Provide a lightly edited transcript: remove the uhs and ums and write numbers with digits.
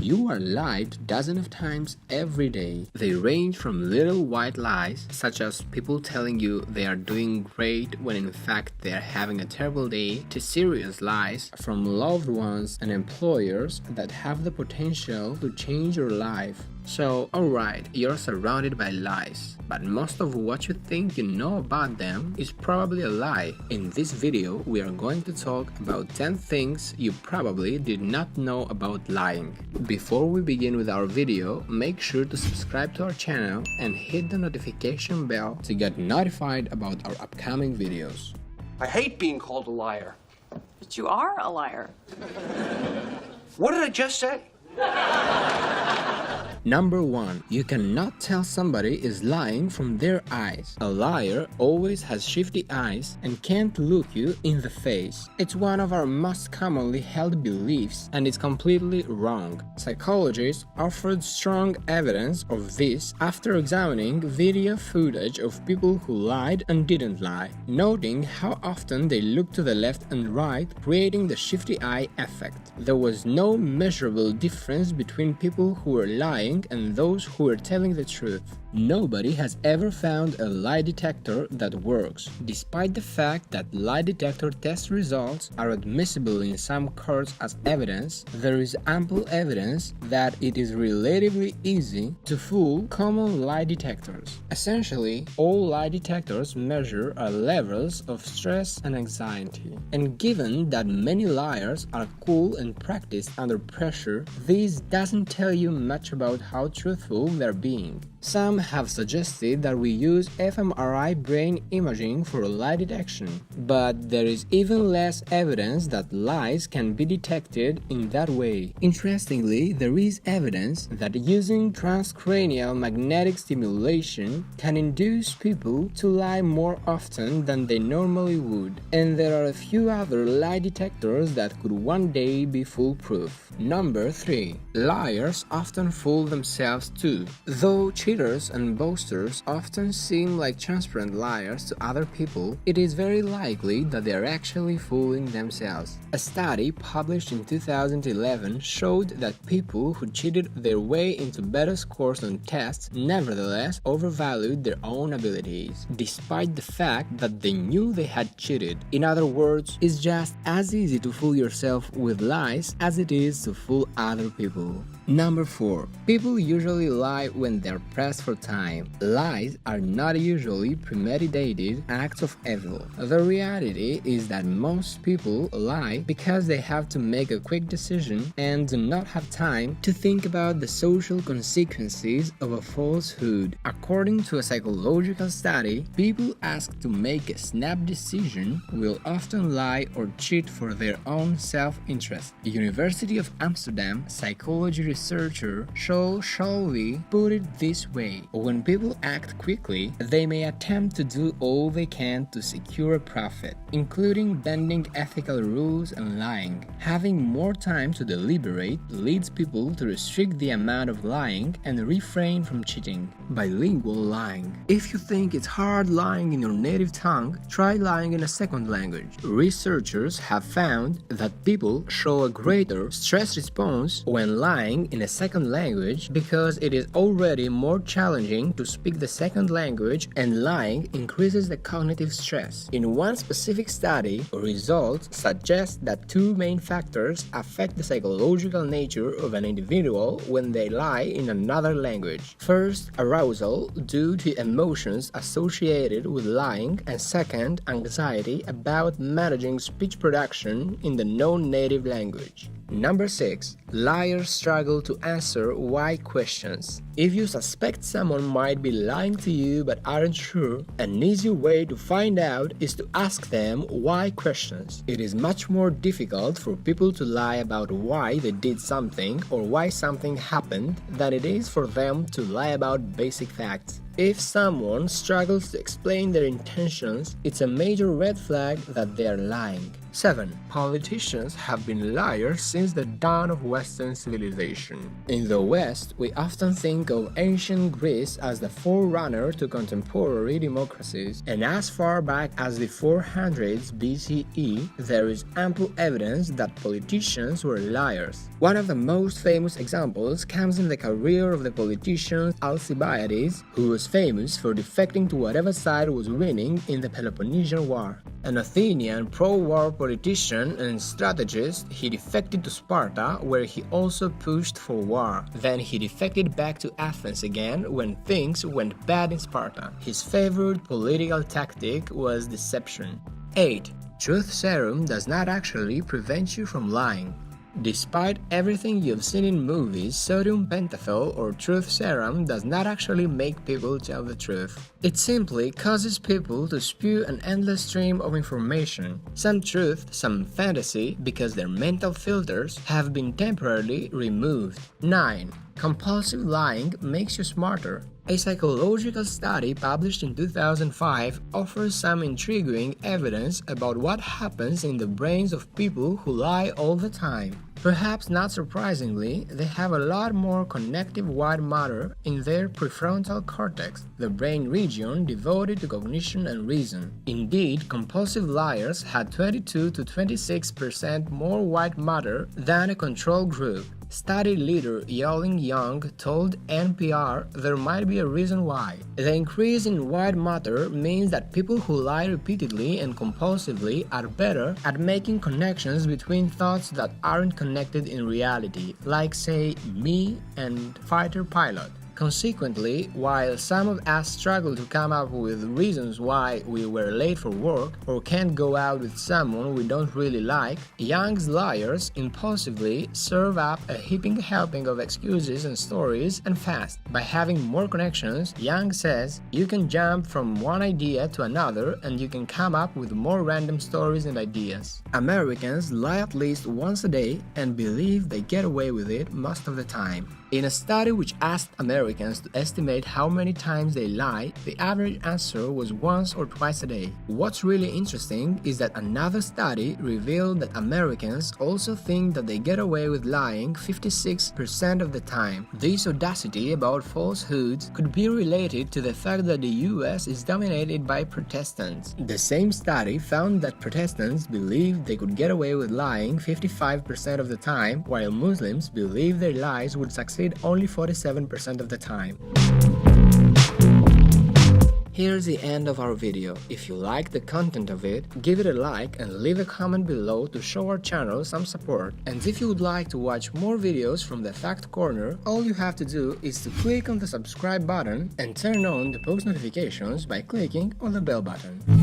You are lied dozens of times every day. They range from little white lies, such as people telling you they are doing great when in fact they are having a terrible day, to serious lies from loved ones and employers that have the potential to change your life. So, alright, you're surrounded by lies, but most of what you think you know about them is probably a lie. In this video, we are going to talk about 10 things you probably did not know about lying. Before we begin with our video, make sure to subscribe to our channel and hit the notification bell to get notified about our upcoming videos. I hate being called a liar. But you are a liar. What did I just say? Number 1. You cannot tell somebody is lying from their eyes. A liar always has shifty eyes and can't look you in the face. It's one of our most commonly held beliefs and it's completely wrong. Psychologists offered strong evidence of this after examining video footage of people who lied and didn't lie, noting how often they looked to the left and right, creating the shifty eye effect. There was no measurable difference between people who were lying and those who are telling the truth. Nobody has ever found a lie detector that works. Despite the fact that lie detector test results are admissible in some courts as evidence, there is ample evidence that it is relatively easy to fool common lie detectors. Essentially, all lie detectors measure our levels of stress and anxiety. And given that many liars are cool and practiced under pressure, this doesn't tell you much about how truthful they're being. Some have suggested that we use fMRI brain imaging for lie detection, but there is even less evidence that lies can be detected in that way. Interestingly, there is evidence that using transcranial magnetic stimulation can induce people to lie more often than they normally would, and there are a few other lie detectors that could one day be foolproof. Number 3. Liars often fool themselves too. Though cheaters and boasters often seem like transparent liars to other people, it is very likely that they are actually fooling themselves. A study published in 2011 showed that people who cheated their way into better scores on tests nevertheless overvalued their own abilities, despite the fact that they knew they had cheated. In other words, it's just as easy to fool yourself with lies as it is to fool other people. Number 4. People usually lie when they're pressed for time. Lies are not usually premeditated acts of evil. The reality is that most people lie because they have to make a quick decision and do not have time to think about the social consequences of a falsehood. According to a psychological study, people asked to make a snap decision will often lie or cheat for their own self-interest. University of Amsterdam psychology researcher Shaul Shalvi put it this way: when people act quickly, they may attempt to do all they can to secure a profit, including bending ethical rules and lying. Having more time to deliberate leads people to restrict the amount of lying and refrain from cheating. Bilingual lying. If you think it's hard lying in your native tongue, try lying in a second language. Researchers have found that people show a greater stress response when lying in a second language because it is already more challenging to speak the second language, and lying increases the cognitive stress. In one specific study, results suggest that two main factors affect the psychological nature of an individual when they lie in another language. First, arousal due to emotions associated with lying, and second, anxiety about managing speech production in the non-native language. Number 6. Liars struggle to answer why questions. If you suspect someone might be lying to you but aren't sure, an easy way to find out is to ask them why questions. It is much more difficult for people to lie about why they did something or why something happened than it is for them to lie about basic facts. If someone struggles to explain their intentions, it's a major red flag that they are lying. 7. Politicians have been liars since the dawn of Western civilization. In the West, we often think of ancient Greece as the forerunner to contemporary democracies, and as far back as the 400s BCE, there is ample evidence that politicians were liars. One of the most famous examples comes in the career of the politician Alcibiades, who was famous for defecting to whatever side was winning in the Peloponnesian War. An Athenian pro-war politician and strategist, he defected to Sparta, where he also pushed for war. Then he defected back to Athens again when things went bad in Sparta. His favorite political tactic was deception. 8. Truth serum does not actually prevent you from lying. Despite everything you've seen in movies, sodium pentothal or truth serum does not actually make people tell the truth. It simply causes people to spew an endless stream of information, some truth, some fantasy, because their mental filters have been temporarily removed. 9. Compulsive lying makes you smarter. A psychological study published in 2005 offers some intriguing evidence about what happens in the brains of people who lie all the time. Perhaps not surprisingly, they have a lot more connective white matter in their prefrontal cortex, the brain region devoted to cognition and reason. Indeed, compulsive liars had 22 to 26% more white matter than a control group. Study leader Yoling Young told NPR there might be a reason why. The increase in white matter means that people who lie repeatedly and compulsively are better at making connections between thoughts that aren't connected in reality, like say, me and fighter pilot. Consequently, while some of us struggle to come up with reasons why we were late for work or can't go out with someone we don't really like, Young's liars impulsively serve up a heaping helping of excuses and stories and fast. By having more connections, Young says, you can jump from one idea to another and you can come up with more random stories and ideas. Americans lie at least once a day and believe they get away with it most of the time. In a study which asked Americans to estimate how many times they lie, the average answer was once or twice a day. What's really interesting is that another study revealed that Americans also think that they get away with lying 56% of the time. This audacity about falsehoods could be related to the fact that the US is dominated by Protestants. The same study found that Protestants believed they could get away with lying 55% of the time, while Muslims believed their lies would succeed only 47% of the time. Here's the end of our video. If you like the content of it, give it a like and leave a comment below to show our channel some support. And if you would like to watch more videos from the Fact Corner, all you have to do is to click on the subscribe button and turn on the post notifications by clicking on the bell button.